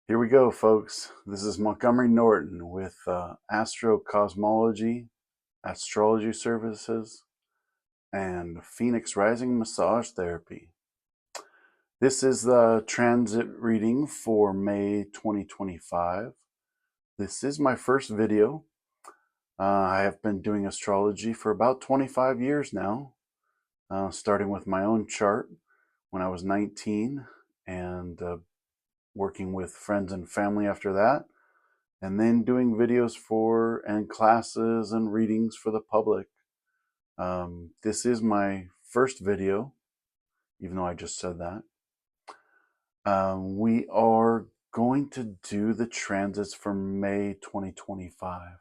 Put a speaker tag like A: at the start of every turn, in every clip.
A: Here we go, folks. This is Montgomery Norton with AstroCosmology, Astrology Services, and Phoenix Rising Massage Therapy. This is the transit reading for May 2025. This is my first video. I have been doing astrology for about 25 years now, starting with my own chart when I was 19 and working with friends and family after that, and then doing videos for and classes and readings for the public. This is my first video, even though I just said that. We are going to do the transits for May 2025.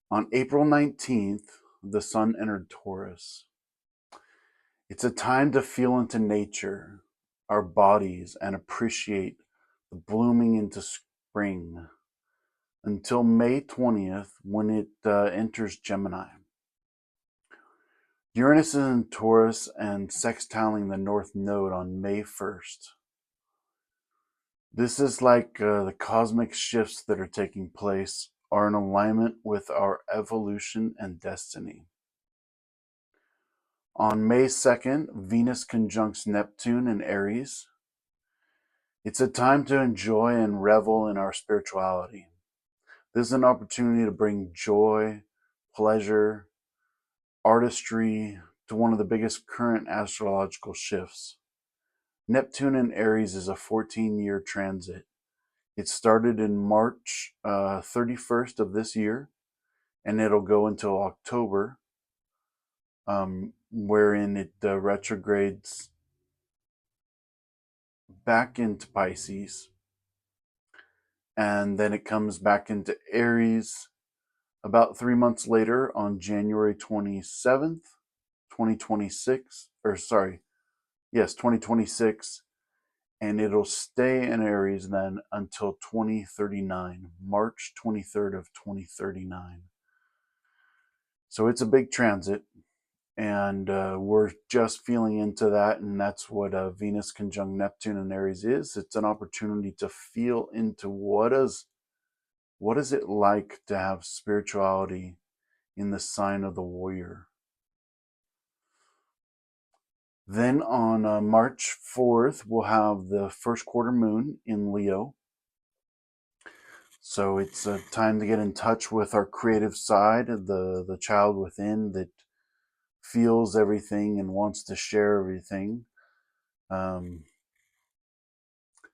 A: On April 19th, the sun entered Taurus. It's a time to feel into nature, our bodies, and appreciate the blooming into spring until May 20th, when it enters Gemini. Uranus is in Taurus and sextiling the North Node on May 1st. This is like the cosmic shifts that are taking place are in alignment with our evolution and destiny. On May 2nd, Venus conjuncts Neptune in Aries. It's a time to enjoy and revel in our spirituality. This is an opportunity to bring joy, pleasure, artistry to one of the biggest current astrological shifts. Neptune in Aries is a 14-year transit. It started in March 31st of this year, and it'll go until October, wherein it retrogrades back into Pisces, and then it comes back into Aries about 3 months later on January 27th, 2026, 2026, and it'll stay in Aries then until 2039, March 23rd of 2039. So it's a big transit, and we're just feeling into that, and that's what Venus conjunct Neptune in Aries is. It's an opportunity to feel into what is it like to have spirituality in the sign of the warrior. Then on March 4th, we'll have the first quarter moon in Leo. So it's a time to get in touch with our creative side, the child within that feels everything and wants to share everything.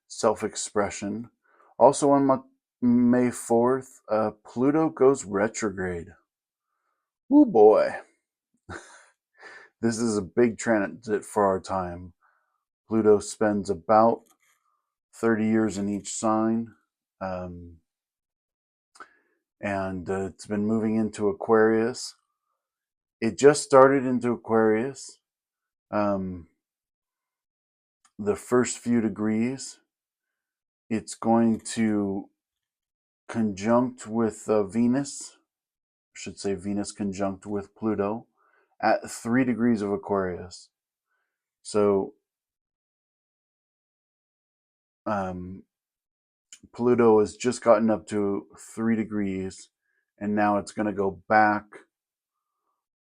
A: Self-expression. Also on May 4th, Pluto goes retrograde. Ooh boy. This is a big transit for our time. Pluto spends about 30 years in each sign. And it's been moving into Aquarius. It just started into Aquarius. The first few degrees, it's going to conjunct with Venus. I should say Venus conjunct with Pluto at 3 degrees of Aquarius. So Pluto has just gotten up to 3 degrees, and now it's going to go back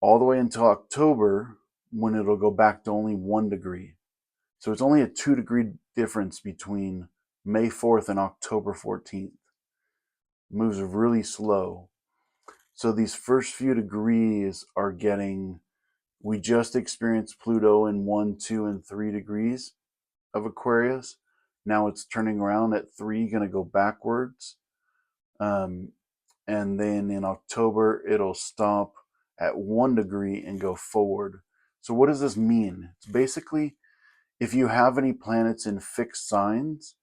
A: all the way until October, when it'll go back to only 1 degree. So it's only a 2-degree difference between May 4th and October 14th. It moves really slow. So these first few degrees are we just experienced Pluto in 1, 2, and 3 degrees of Aquarius. Now it's turning around at 3, going to go backwards. And then in October, it'll stop at 1 degree and go forward. So what does this mean? It's basically, if you have any planets in fixed signs,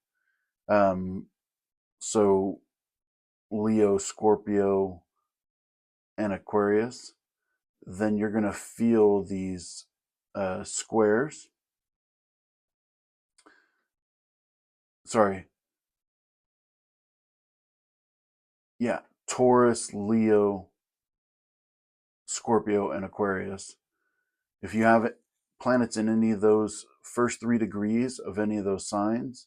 A: so Leo, Scorpio, and Aquarius, then you're going to feel these squares. Taurus, Leo, Scorpio, and Aquarius. If you have planets in any of those first 3 degrees of any of those signs,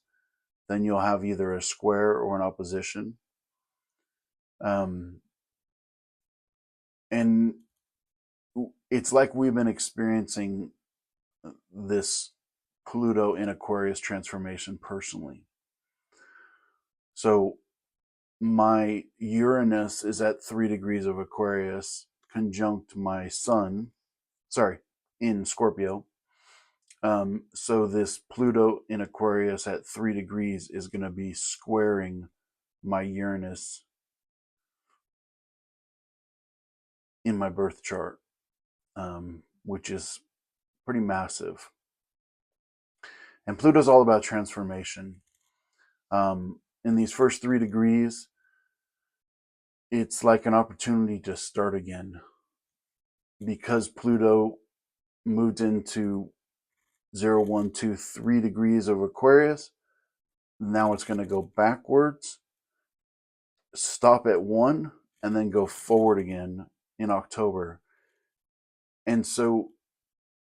A: then you'll have either a square or an opposition. And it's like we've been experiencing this Pluto in Aquarius transformation personally. So my Uranus is at 3 degrees of Aquarius, conjunct my Sun, in Scorpio. So this Pluto in Aquarius at 3 degrees is going to be squaring my Uranus in my birth chart, which is pretty massive. And Pluto's all about transformation. In these first 3 degrees, it's like an opportunity to start again. Because Pluto moved into 0, 1, 2, 3 degrees of Aquarius, now it's going to go backwards, stop at 1, and then go forward again in October. And so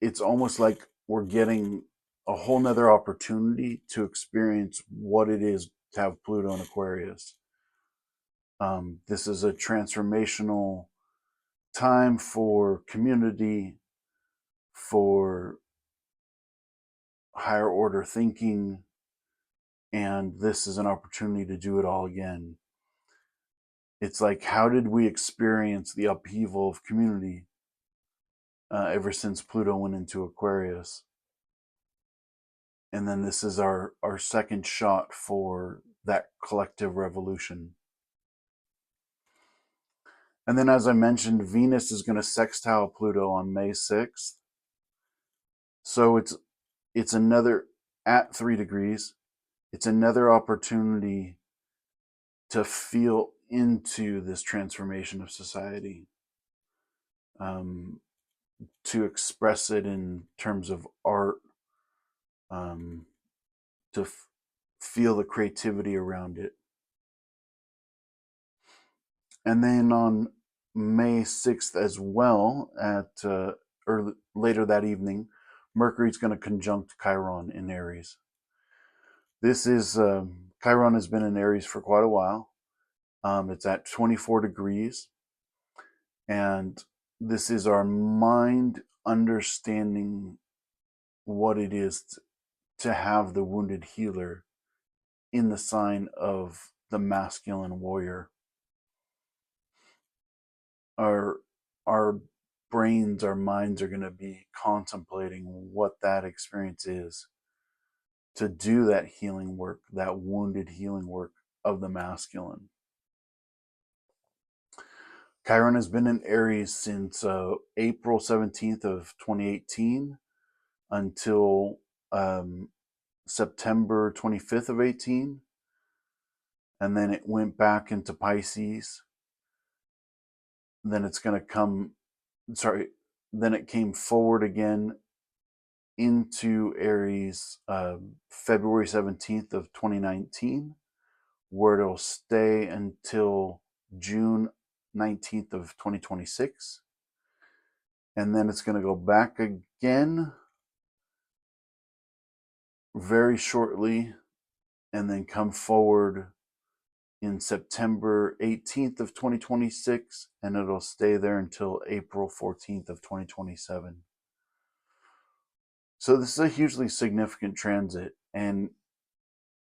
A: it's almost like we're getting a whole nother opportunity to experience what it is to have Pluto in Aquarius. This is a transformational time for community, for higher order thinking, and this is an opportunity to do it all again. It's like, how did we experience the upheaval of community ever since Pluto went into Aquarius? And then this is our second shot for that collective revolution. And then, as I mentioned, Venus is going to sextile Pluto on May 6th. So it's another, at 3 degrees, it's another opportunity to feel into this transformation of society, to express it in terms of art, to feel the creativity around it. And then on May 6th as well, or later that evening, Mercury's going to conjunct Chiron in Aries. This is, Chiron has been in Aries for quite a while. It's at 24 degrees. And this is our mind understanding what it is to have the wounded healer in the sign of the masculine warrior. Our brains, our minds are going to be contemplating what that experience is, to do that healing work, that wounded healing work of the masculine. Chiron has been in Aries since April 17th of 2018 until September 25th of 18. And then it went back into Pisces. Then it's going to come, then it came forward again into Aries February 17th of 2019, where it'll stay until June 19th of 2026. And then it's going to go back again very shortly, and then come forward in September 18th of 2026, and it'll stay there until April 14th of 2027. So this is a hugely significant transit, and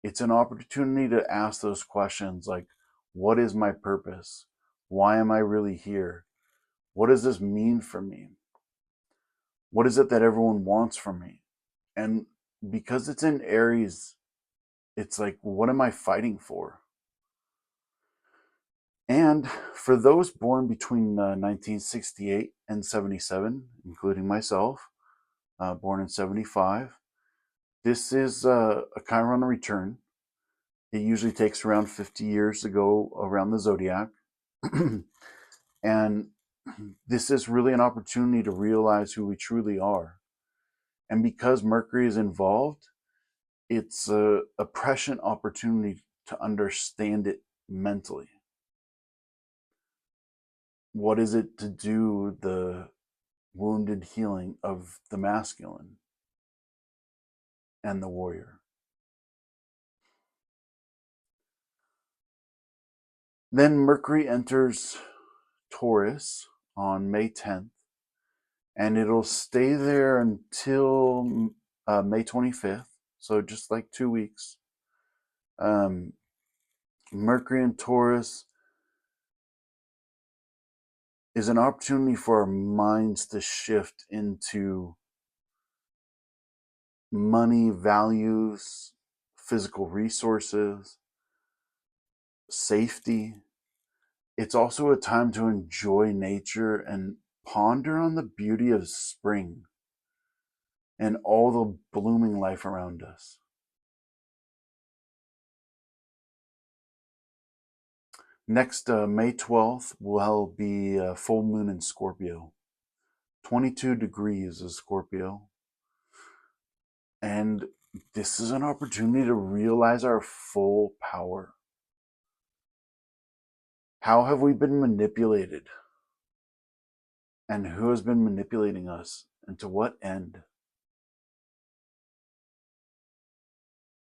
A: it's an opportunity to ask those questions like, what is my purpose? Why am I really here? What does this mean for me? What is it that everyone wants from me? And because it's in Aries, it's like, what am I fighting for? And for those born between 1968 and 77, including myself, born in 75, this is a Chiron return. It usually takes around 50 years to go around the zodiac. And this is really an opportunity to realize who we truly are. And because Mercury is involved, it's a prescient opportunity to understand it mentally. What is it to do the wounded healing of the masculine and the warrior? Then Mercury enters Taurus on May 10th, and it'll stay there until May 25th, so just like 2 weeks. Mercury in Taurus is an opportunity for our minds to shift into money, values, physical resources, safety. It's also a time to enjoy nature and ponder on the beauty of spring and all the blooming life around us. Next, May 12th will be a full moon in Scorpio. 22 degrees is Scorpio. And this is an opportunity to realize our full power. How have we been manipulated? And who has been manipulating us? And to what end?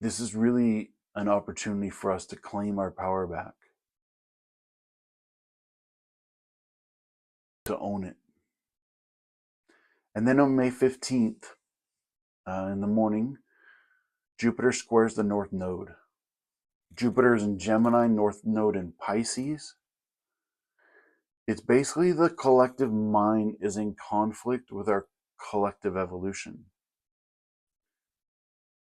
A: This is really an opportunity for us to claim our power back, to own it. And then on May 15th, in the morning, Jupiter squares the North Node. Jupiter is in Gemini, North Node in Pisces. It's basically the collective mind is in conflict with our collective evolution.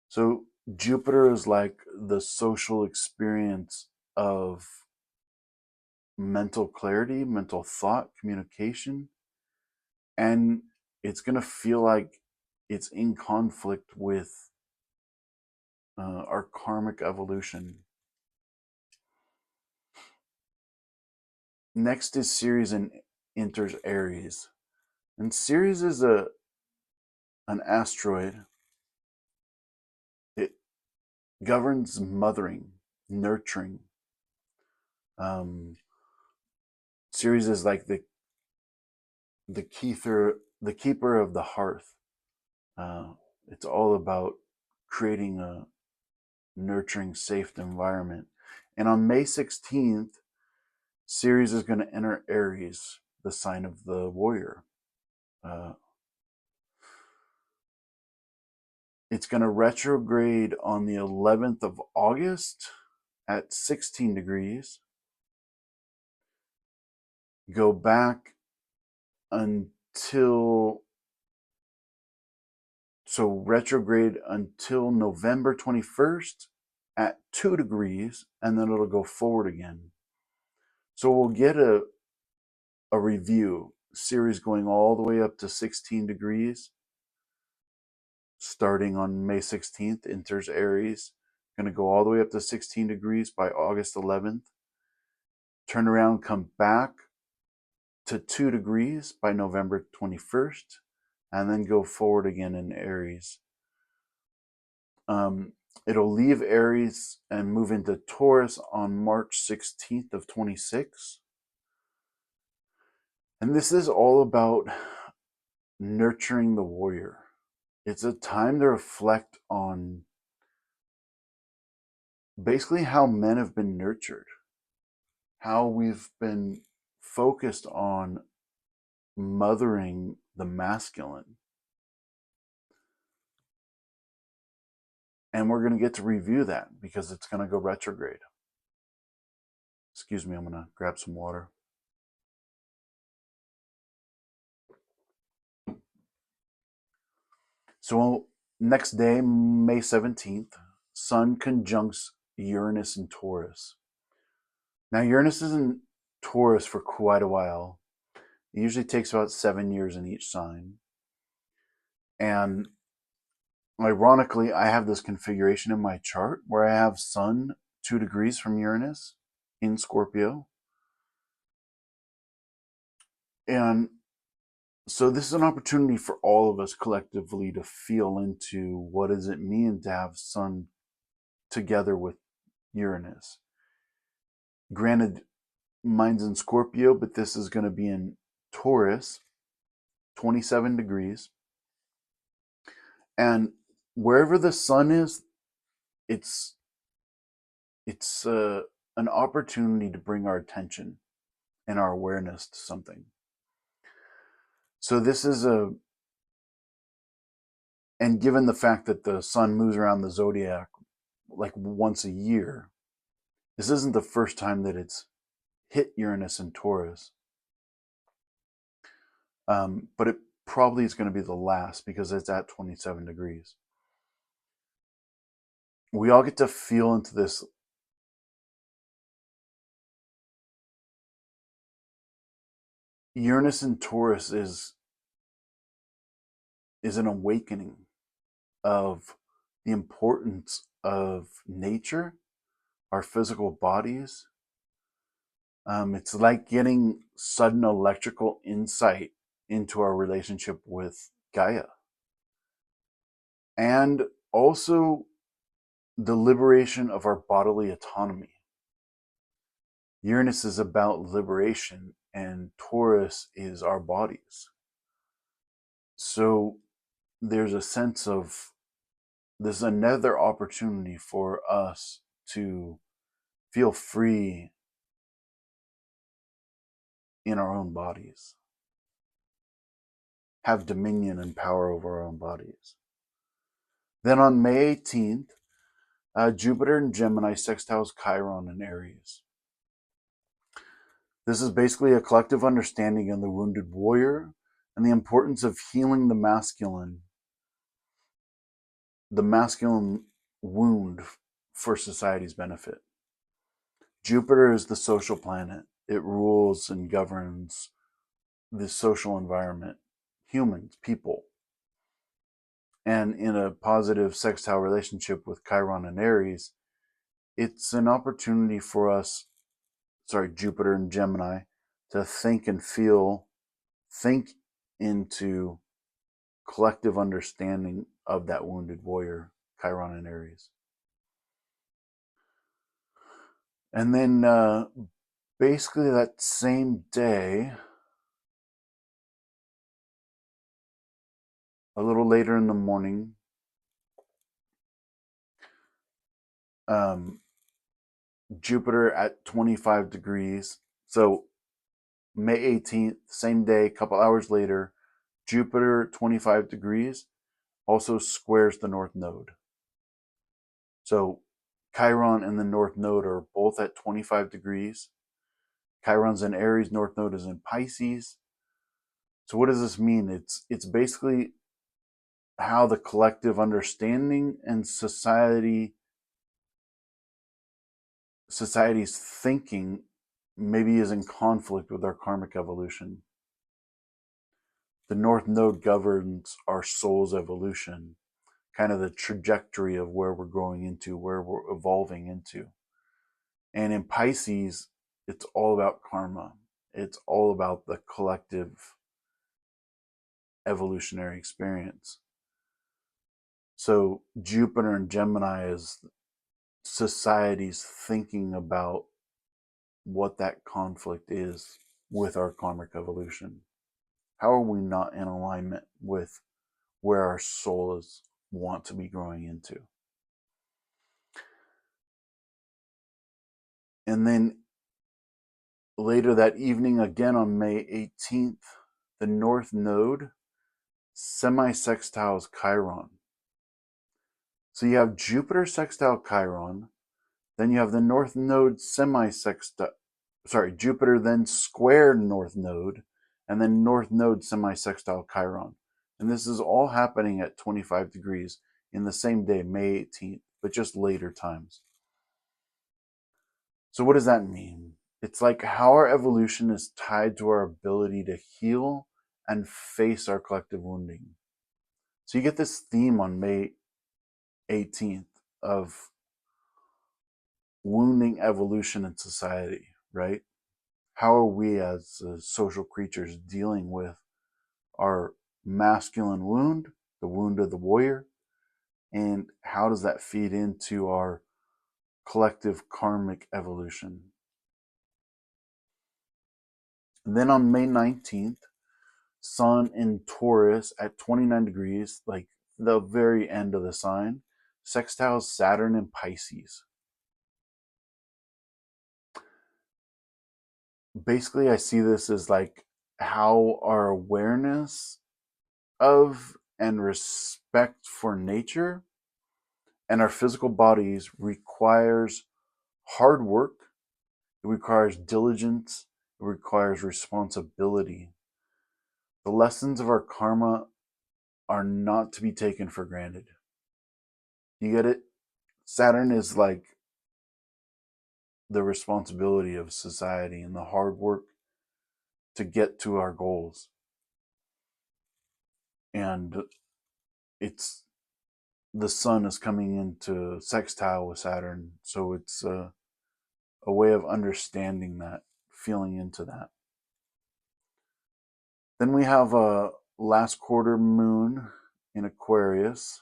A: So Jupiter is like the social experience of mental clarity, mental thought, communication, and it's going to feel like it's in conflict with our karmic evolution. Next is Ceres and enters Aries. And Ceres is an asteroid. It governs mothering, nurturing. Ceres is like the keeper of the hearth. It's all about creating a nurturing, safe environment. And on May 16th, Ceres is going to enter Aries, the sign of the warrior. It's going to retrograde on the 11th of August at 16 degrees, go back retrograde until November 21st at 2 degrees, and then it'll go forward again. So we'll get a review, Ceres going all the way up to 16 degrees, starting on May 16th, enters Aries, going to go all the way up to 16 degrees by August 11th, turn around, come back to 2 degrees by November 21st, and then go forward again in Aries. It'll leave Aries and move into Taurus on March 16th of 26. And this is all about nurturing the warrior. It's a time to reflect on basically how men have been nurtured, how we've been focused on mothering the masculine. And we're going to get to review that because it's going to go retrograde. Excuse me, I'm going to grab some water. So next day, May 17th, Sun conjuncts Uranus in Taurus. Now Uranus is in Taurus for quite a while. It usually takes about 7 years in each sign. And ironically, I have this configuration in my chart where I have Sun 2 degrees from Uranus in Scorpio. And so this is an opportunity for all of us collectively to feel into what does it mean to have Sun together with Uranus. Granted, mine's in Scorpio, but this is going to be in Taurus, 27 degrees. And wherever the sun is, it's an opportunity to bring our attention and our awareness to something. So this is and given the fact that the sun moves around the zodiac like once a year, this isn't the first time that it's hit Uranus and Taurus. But it probably is going to be the last because it's at 27 degrees. We all get to feel into this Uranus and Taurus is an awakening of the importance of nature, our physical bodies. It's like getting sudden electrical insight into our relationship with Gaia. And also the liberation of our bodily autonomy. Uranus is about liberation, and Taurus is our bodies. So there's a sense of this is another opportunity for us to feel free in our own bodies, have dominion and power over our own bodies. Then on May 18th, Jupiter in Gemini sextiles Chiron in Aries. This is basically a collective understanding of the wounded warrior and the importance of healing the masculine wound for society's benefit. Jupiter is the social planet. It rules and governs the social environment, humans, people. And in a positive sextile relationship with Chiron and Aries, it's an opportunity for us, Jupiter and Gemini, to think and think into collective understanding of that wounded warrior, Chiron and Aries. And then basically that same day, a little later in the morning, Jupiter at 25 degrees. So May 18th, same day, a couple hours later, Jupiter 25 degrees also squares the North Node. So Chiron and the North Node are both at 25 degrees. Chiron's in Aries, North Node is in Pisces. So what does this mean? It's basically how the collective understanding and society's thinking maybe is in conflict with our karmic evolution. The North Node governs our soul's evolution, kind of the trajectory of where we're growing into, where we're evolving into. And in Pisces, it's all about karma. It's all about the collective evolutionary experience. So Jupiter and Gemini is society's thinking about what that conflict is with our karmic evolution. How are we not in alignment with where our souls want to be growing into? And then later that evening, again on May 18th, the North Node semi-sextiles Chiron. So you have Jupiter sextile Chiron, then you have the North Node Jupiter then squared North Node, and then North Node semi-sextile Chiron. And this is all happening at 25 degrees in the same day, May 18th, but just later times. So what does that mean? It's like how our evolution is tied to our ability to heal and face our collective wounding. So you get this theme on May 18th of wounding evolution in society, right? How are we as social creatures dealing with our masculine wound, the wound of the warrior, and how does that feed into our collective karmic evolution? And then on May 19th, Sun in Taurus at 29 degrees, like the very end of the sign, sextiles Saturn in Pisces. basically, I see this as like how our awareness of and respect for nature and our physical bodies requires hard work, it requires diligence, it requires responsibility. The lessons of our karma are not to be taken for granted. You get it? Saturn is like the responsibility of society and the hard work to get to our goals. And it's the sun is coming into sextile with Saturn, so it's a way of understanding that, feeling into that. Then we have a last quarter moon in Aquarius,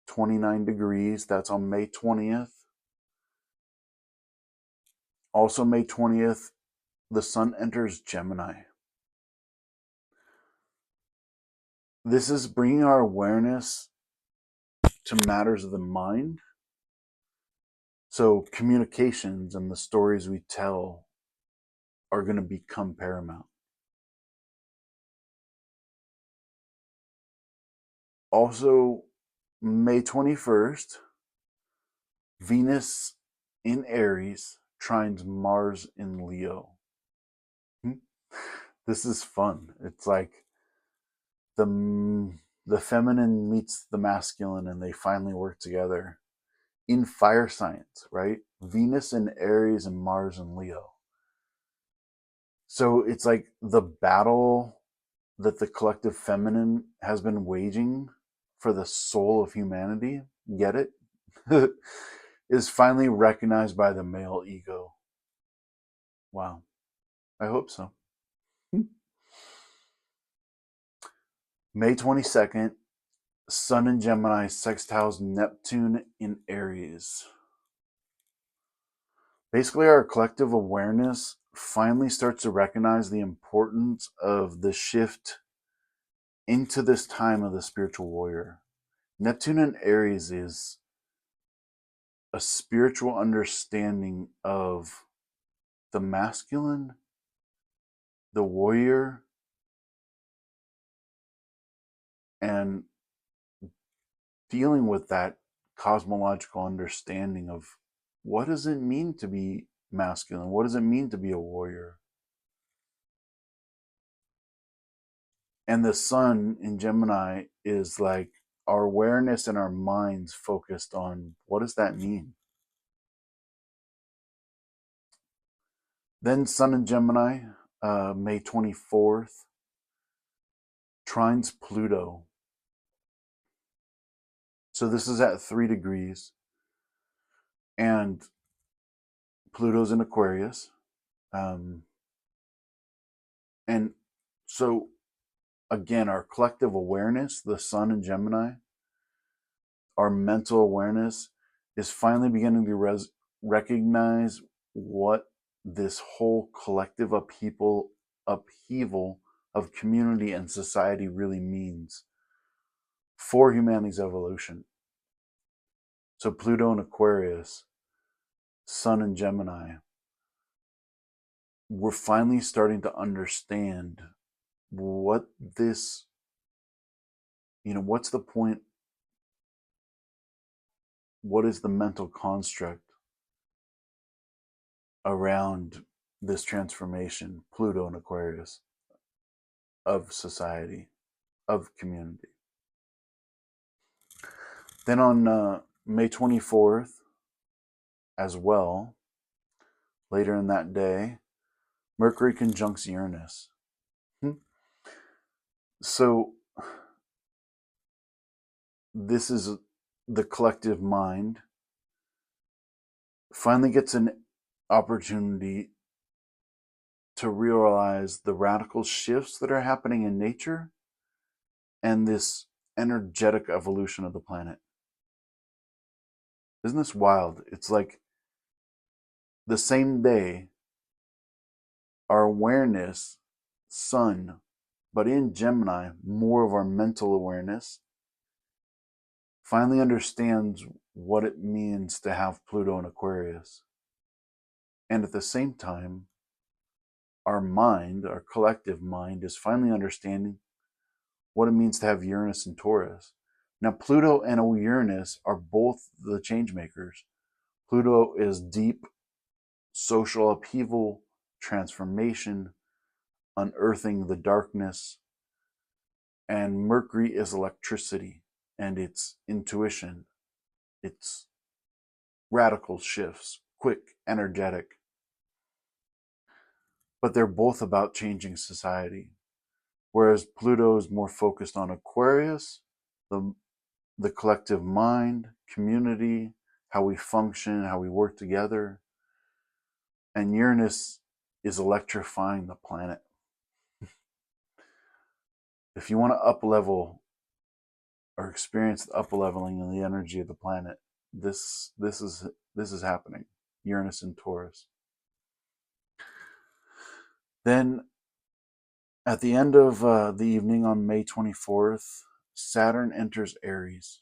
A: 29 degrees. That's on May 20th. Also, May 20th, the sun enters Gemini. This is bringing our awareness to matters of the mind. So, communications and the stories we tell are going to become paramount. Also, May 21st, Venus in Aries trines Mars in Leo. This is fun. It's like the feminine meets the masculine and they finally work together in fire science, right? Venus in Aries and Mars in Leo. So it's like the battle that the collective feminine has been waging for the soul of humanity, get it? Is finally recognized by the male ego. Wow. I hope so. May 22nd, Sun in Gemini sextiles Neptune in Aries. Basically, our collective awareness finally starts to recognize the importance of the shift into this time of the spiritual warrior. Neptune in Aries is a spiritual understanding of the masculine, the warrior, and dealing with that cosmological understanding of what does it mean to be masculine? What does it mean to be a warrior? And the sun in Gemini is like our awareness and our minds focused on what does that mean? Then sun in Gemini, May 24th, trines Pluto. So this is at 3 degrees. And Pluto's in Aquarius. And so, again, our collective awareness, the sun in Gemini, our mental awareness is finally beginning to recognize what this whole collective upheaval of community and society really means for humanity's evolution. So Pluto in Aquarius, Sun in Gemini, we're finally starting to understand what this, what's the point? What is the mental construct around this transformation, Pluto and Aquarius, of society, of community? Then on May 24th, as well, later in that day, Mercury conjuncts Uranus. So this is the collective mind finally gets an opportunity to realize the radical shifts that are happening in nature and this energetic evolution of the planet. Isn't this wild? It's like the same day, our awareness, sun, but in Gemini, more of our mental awareness, finally understands what it means to have Pluto in Aquarius. And at the same time, our mind, our collective mind, is finally understanding what it means to have Uranus and Taurus. Now, Pluto and Uranus are both the change makers. Pluto is deep social upheaval, transformation, unearthing the darkness, and Mercury is electricity and it's intuition, it's radical shifts, quick, energetic. But they're both about changing society. Whereas Pluto is more focused on Aquarius, the collective mind, community, how we function, how we work together. And Uranus is electrifying the planet. If you want to up level or experience the up leveling in the energy of the planet, this is happening. Uranus and Taurus. Then at the end of the evening on May 24th, Saturn enters Aries.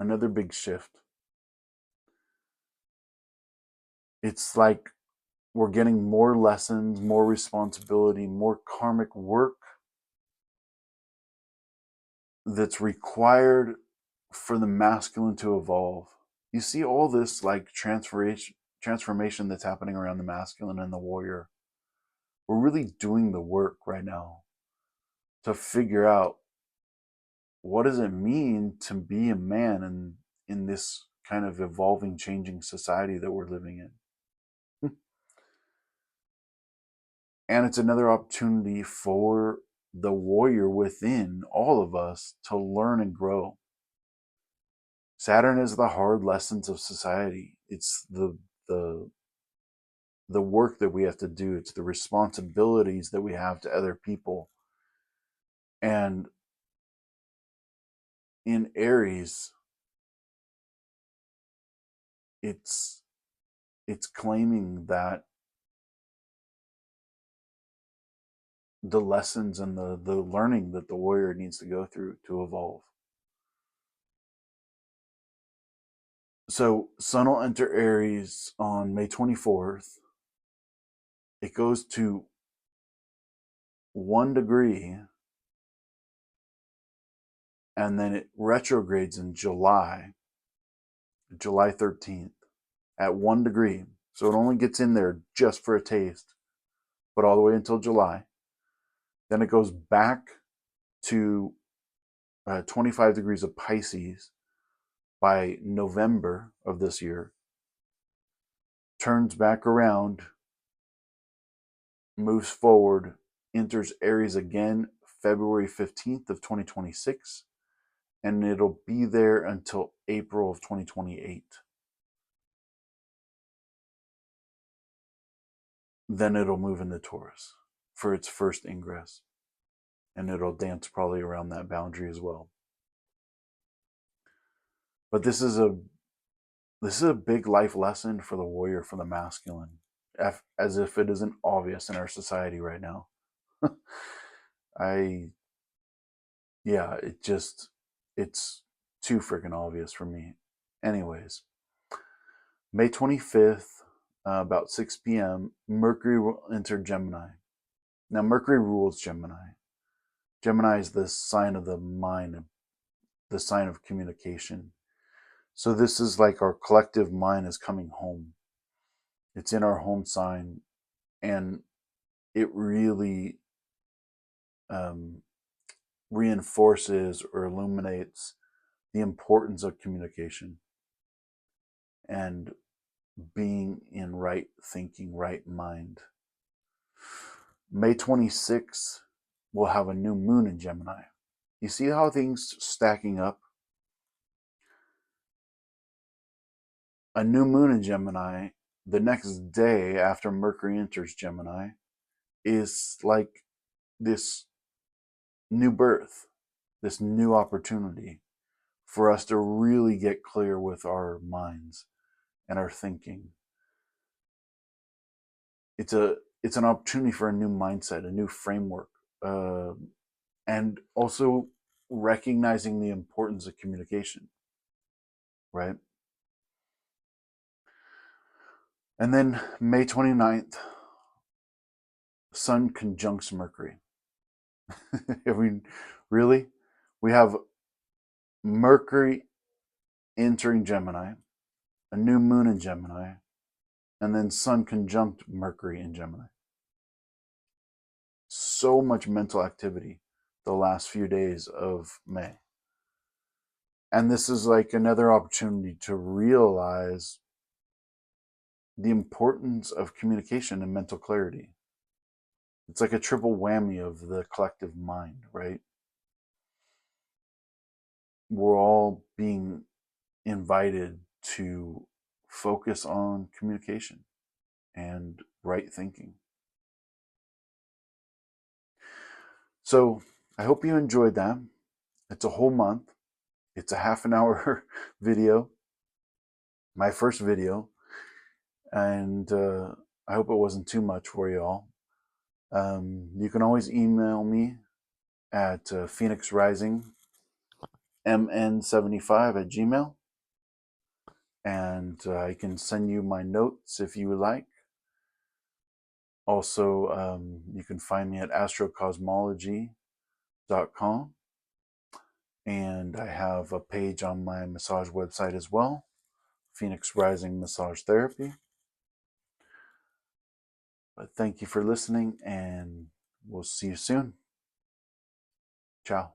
A: Another big shift. It's like we're getting more lessons, more responsibility, more karmic work that's required for the masculine to evolve. You see all this like transformation that's happening around the masculine and the warrior. We're really doing the work right now to figure out what does it mean to be a man in this kind of evolving, changing society that we're living in. And it's another opportunity for the warrior within all of us to learn and grow. Saturn is the hard lessons of society. It's the work that we have to do. It's the responsibilities that we have to other people. And in Aries, it's claiming that the lessons and the learning that the warrior needs to go through to evolve. So Sun will enter Aries on May 24th. It goes to 1 degree and then it retrogrades in July 13th at 1 degree. So it only gets in there just for a taste, but all the way until July. Then it goes back to 25 degrees of Pisces by November of this year, turns back around, moves forward, enters Aries again February 15th of 2026, and it'll be there until April of 2028. Then it'll move into Taurus for its first ingress, and it'll dance probably around that boundary as well. But this is a big life lesson for the warrior, for the masculine, as if it isn't obvious in our society right now. It's too freaking obvious for me. Anyways, May 25th, about 6 p.m., Mercury will enter Gemini. Now, Mercury rules Gemini. Gemini is the sign of the mind, the sign of communication. So this is like our collective mind is coming home. It's in our home sign, and it really reinforces or illuminates the importance of communication and being in right thinking, right mind. May 26th, we'll have a new moon in Gemini. You see how things stacking up? A new moon in Gemini, the next day after Mercury enters Gemini, is like this new birth, this new opportunity for us to really get clear with our minds and our thinking. It's an opportunity for a new mindset, a new framework, and also recognizing the importance of communication, right? And then May 29th, Sun conjuncts Mercury. I mean, really? We have Mercury entering Gemini, a new moon in Gemini, and then Sun conjunct Mercury in Gemini. So much mental activity the last few days of May. And this is like another opportunity to realize the importance of communication and mental clarity. It's like a triple whammy of the collective mind, right? We're all being invited to focus on communication and right thinking. So I hope you enjoyed that. It's a whole month. It's a half an hour video, my first video, and I hope it wasn't too much for you all. You can always email me at phoenixrisingmn75@gmail, and I can send you my notes if you would like. Also, you can find me at AstroCosmology.com, and I have a page on my massage website as well, Phoenix Rising Massage Therapy. But thank you for listening, and we'll see you soon. Ciao.